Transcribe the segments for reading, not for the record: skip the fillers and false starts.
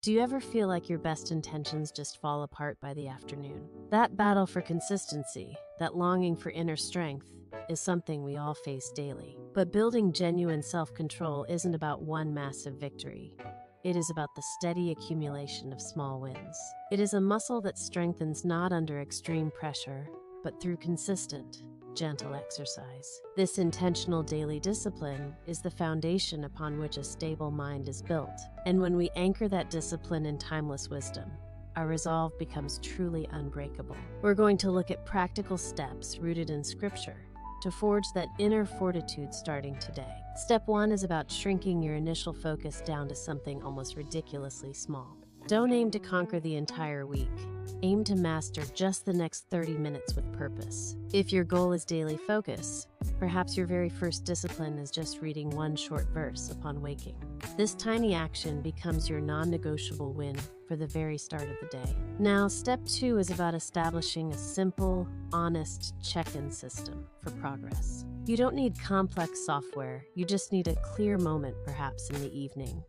Do you ever feel like your best intentions just fall apart by the afternoon? That battle for consistency, that longing for inner strength, is something we all face daily. But building genuine self-control isn't about one massive victory. It is about the steady accumulation of small wins. It is a muscle that strengthens not under extreme pressure, but through consistent, gentle exercise. This intentional daily discipline is the foundation upon which a stable mind is built. And when we anchor that discipline in timeless wisdom, our resolve becomes truly unbreakable. We're going to look at practical steps rooted in Scripture to forge that inner fortitude starting today. Step 1 is about shrinking your initial focus down to something almost ridiculously small. Don't aim to conquer the entire week. Aim to master just the next 30 minutes with purpose. If your goal is daily focus, perhaps your very first discipline is just reading one short verse upon waking. This tiny action becomes your non-negotiable win for the very start of the day. Now, step 2 is about establishing a simple, honest check-in system for progress. You don't need complex software, you just need a clear moment, perhaps in the evening,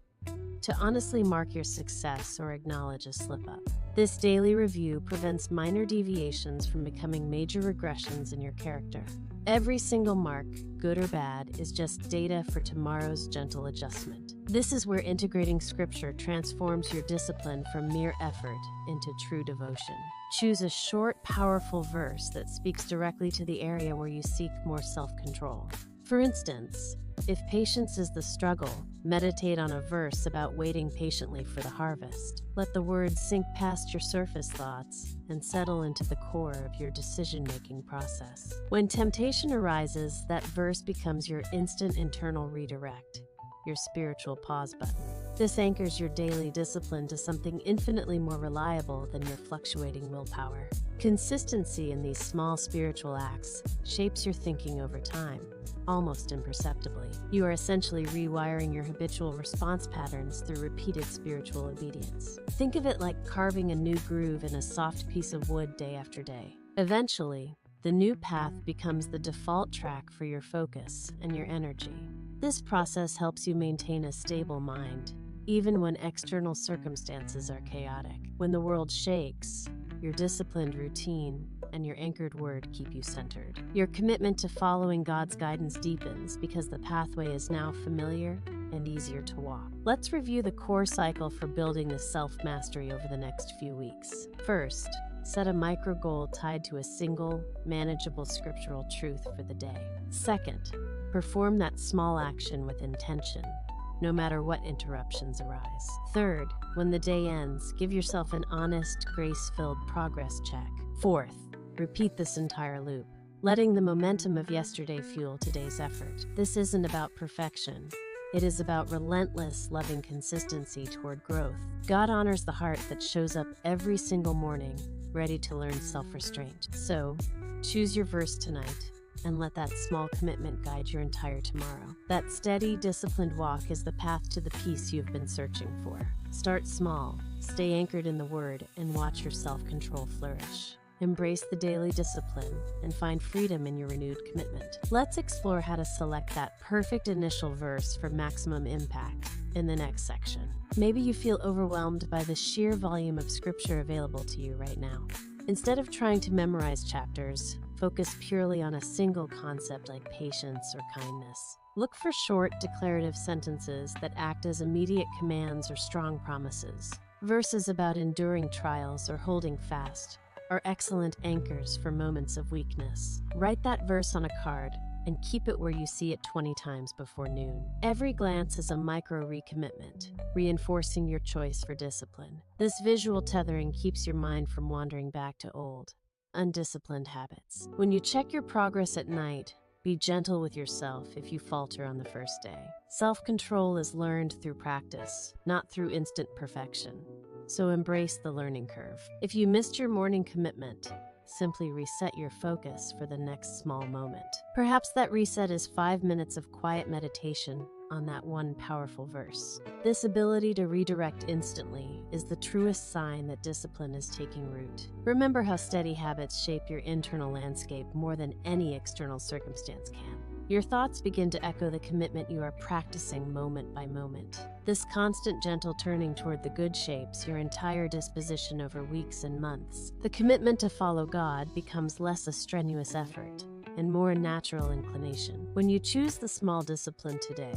to honestly mark your success or acknowledge a slip-up. This daily review prevents minor deviations from becoming major regressions in your character. Every single mark, good or bad, is just data for tomorrow's gentle adjustment. This is where integrating Scripture transforms your discipline from mere effort into true devotion. Choose a short, powerful verse that speaks directly to the area where you seek more self-control. For instance, if patience is the struggle, meditate on a verse about waiting patiently for the harvest. Let the words sink past your surface thoughts and settle into the core of your decision-making process. When temptation arises, that verse becomes your instant internal redirect, your spiritual pause button. This anchors your daily discipline to something infinitely more reliable than your fluctuating willpower. Consistency in these small spiritual acts shapes your thinking over time, almost imperceptibly. You are essentially rewiring your habitual response patterns through repeated spiritual obedience. Think of it like carving a new groove in a soft piece of wood day after day. Eventually, the new path becomes the default track for your focus and your energy. This process helps you maintain a stable mind, even when external circumstances are chaotic. When the world shakes, your disciplined routine and your anchored word keep you centered. Your commitment to following God's guidance deepens because the pathway is now familiar and easier to walk. Let's review the core cycle for building this self-mastery over the next few weeks. First, set a micro goal tied to a single, manageable scriptural truth for the day. Second, perform that small action with intention, no matter what interruptions arise. Third, when the day ends, give yourself an honest, grace-filled progress check. Fourth, repeat this entire loop, letting the momentum of yesterday fuel today's effort. This isn't about perfection. It is about relentless, loving consistency toward growth. God honors the heart that shows up every single morning, ready to learn self-restraint. So, choose your verse tonight, and let that small commitment guide your entire tomorrow. That steady, disciplined walk is the path to the peace you've been searching for. Start small, stay anchored in the Word, and watch your self-control flourish. Embrace the daily discipline and find freedom in your renewed commitment. Let's explore how to select that perfect initial verse for maximum impact in the next section. Maybe you feel overwhelmed by the sheer volume of Scripture available to you right now. Instead of trying to memorize chapters, focus purely on a single concept like patience or kindness. Look for short, declarative sentences that act as immediate commands or strong promises. Verses about enduring trials or holding fast are excellent anchors for moments of weakness. Write that verse on a card and keep it where you see it 20 times before noon. Every glance is a micro recommitment, reinforcing your choice for discipline. This visual tethering keeps your mind from wandering back to old, undisciplined habits. When you check your progress at night, be gentle with yourself if you falter on the first day. Self-control is learned through practice, not through instant perfection. So embrace the learning curve. If you missed your morning commitment, simply reset your focus for the next small moment. Perhaps that reset is 5 minutes of quiet meditation on that one powerful verse. This ability to redirect instantly is the truest sign that discipline is taking root. Remember how steady habits shape your internal landscape more than any external circumstance can. Your thoughts begin to echo the commitment you are practicing moment by moment. This constant gentle turning toward the good shapes your entire disposition over weeks and months. The commitment to follow God becomes less a strenuous effort and more a natural inclination. When you choose the small discipline today,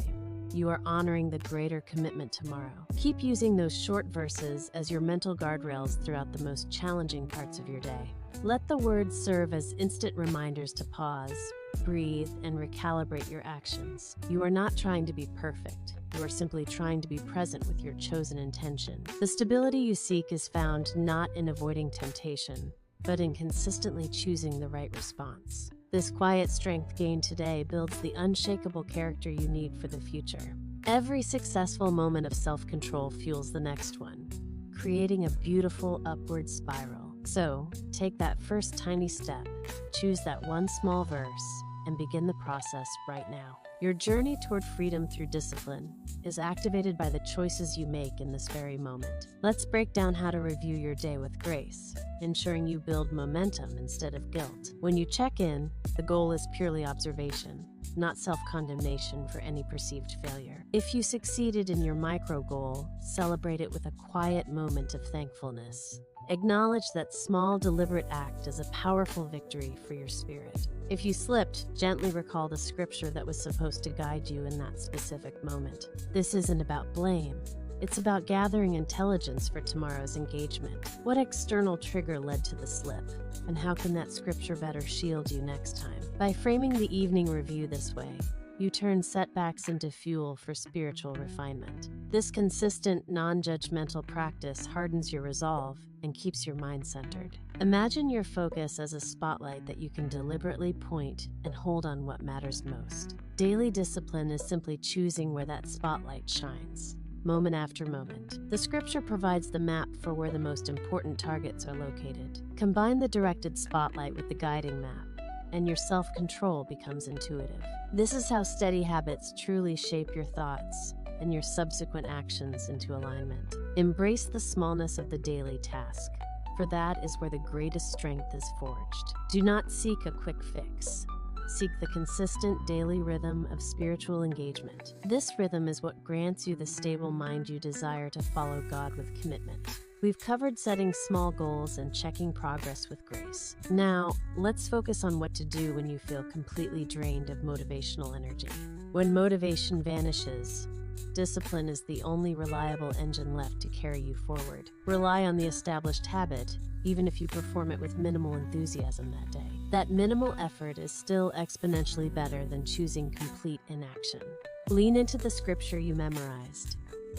you are honoring the greater commitment tomorrow. Keep using those short verses as your mental guardrails throughout the most challenging parts of your day. Let the words serve as instant reminders to pause, breathe, and recalibrate your actions. You are not trying to be perfect. You are simply trying to be present with your chosen intention. The stability you seek is found not in avoiding temptation, but in consistently choosing the right response. This quiet strength gained today builds the unshakable character you need for the future. Every successful moment of self-control fuels the next one, creating a beautiful upward spiral. So, take that first tiny step, choose that one small verse, and begin the process right now. Your journey toward freedom through discipline is activated by the choices you make in this very moment. Let's break down how to review your day with grace, ensuring you build momentum instead of guilt. When you check in, the goal is purely observation, not self-condemnation for any perceived failure. If you succeeded in your micro goal, celebrate it with a quiet moment of thankfulness. Acknowledge that small, deliberate act is a powerful victory for your spirit. If you slipped, gently recall the scripture that was supposed to guide you in that specific moment. This isn't about blame. It's about gathering intelligence for tomorrow's engagement. What external trigger led to the slip? And how can that scripture better shield you next time? By framing the evening review this way, you turn setbacks into fuel for spiritual refinement. This consistent, non-judgmental practice hardens your resolve and keeps your mind centered. Imagine your focus as a spotlight that you can deliberately point and hold on what matters most. Daily discipline is simply choosing where that spotlight shines, moment after moment. The scripture provides the map for where the most important targets are located. Combine the directed spotlight with the guiding map, and your self-control becomes intuitive. This is how steady habits truly shape your thoughts and your subsequent actions into alignment. Embrace the smallness of the daily task, for that is where the greatest strength is forged. Do not seek a quick fix. Seek the consistent daily rhythm of spiritual engagement. This rhythm is what grants you the stable mind you desire to follow God with commitment. We've covered setting small goals and checking progress with grace. Now, let's focus on what to do when you feel completely drained of motivational energy. When motivation vanishes, discipline is the only reliable engine left to carry you forward. Rely on the established habit, even if you perform it with minimal enthusiasm that day. That minimal effort is still exponentially better than choosing complete inaction. Lean into the scripture you memorized.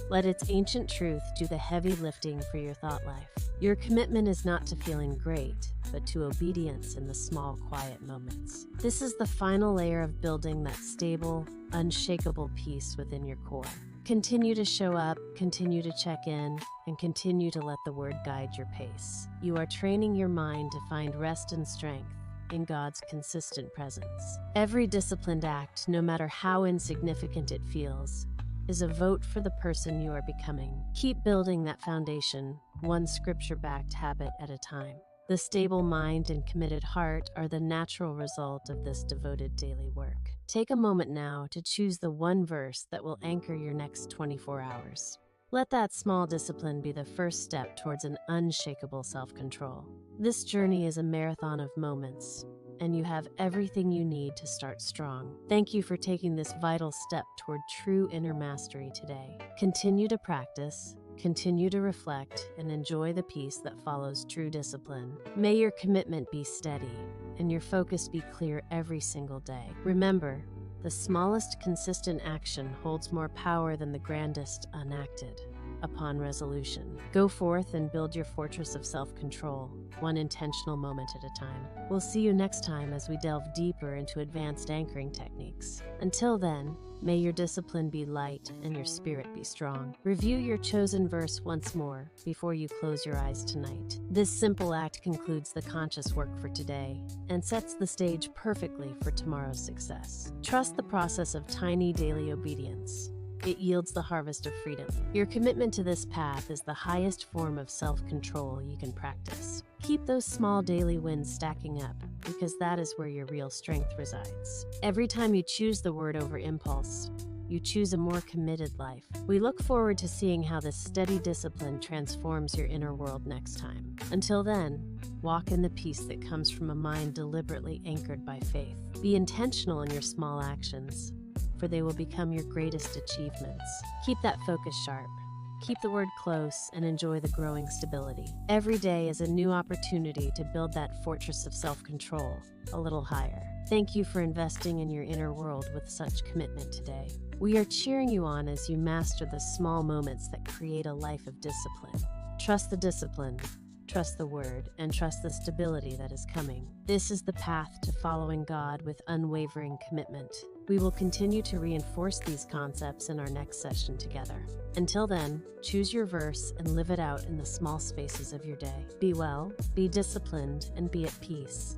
Let its ancient truth do the heavy lifting for your thought life. Your commitment is not to feeling great, but to obedience in the small, quiet moments. This is the final layer of building that stable, unshakable peace within your core. Continue to show up, continue to check in, and continue to let the Word guide your pace. You are training your mind to find rest and strength in God's consistent presence. Every disciplined act, no matter how insignificant it feels, is a vote for the person you are becoming. Keep building that foundation, one scripture-backed habit at a time. The stable mind and committed heart are the natural result of this devoted daily work. Take a moment now to choose the one verse that will anchor your next 24 hours. Let that small discipline be the first step towards an unshakable self-control. This journey is a marathon of moments, and you have everything you need to start strong. Thank you for taking this vital step toward true inner mastery today. Continue to practice, continue to reflect, and enjoy the peace that follows true discipline. May your commitment be steady, and your focus be clear every single day. Remember, the smallest consistent action holds more power than the grandest unacted upon resolution. Go forth and build your fortress of self-control, one intentional moment at a time. We'll see you next time as we delve deeper into advanced anchoring techniques. Until then, may your discipline be light and your spirit be strong. Review your chosen verse once more before you close your eyes tonight. This simple act concludes the conscious work for today and sets the stage perfectly for tomorrow's success. Trust the process of tiny daily obedience, it yields the harvest of freedom. Your commitment to this path is the highest form of self-control you can practice. Keep those small daily wins stacking up, because that is where your real strength resides. Every time you choose the word over impulse, you choose a more committed life. We look forward to seeing how this steady discipline transforms your inner world next time. Until then, walk in the peace that comes from a mind deliberately anchored by faith. Be intentional in your small actions, for they will become your greatest achievements. Keep that focus sharp. Keep the word close and enjoy the growing stability. Every day is a new opportunity to build that fortress of self-control a little higher. Thank you for investing in your inner world with such commitment today. We are cheering you on as you master the small moments that create a life of discipline. Trust the discipline, trust the word, and trust the stability that is coming. This is the path to following God with unwavering commitment. We will continue to reinforce these concepts in our next session together. Until then, choose your verse and live it out in the small spaces of your day. Be well, be disciplined, and be at peace.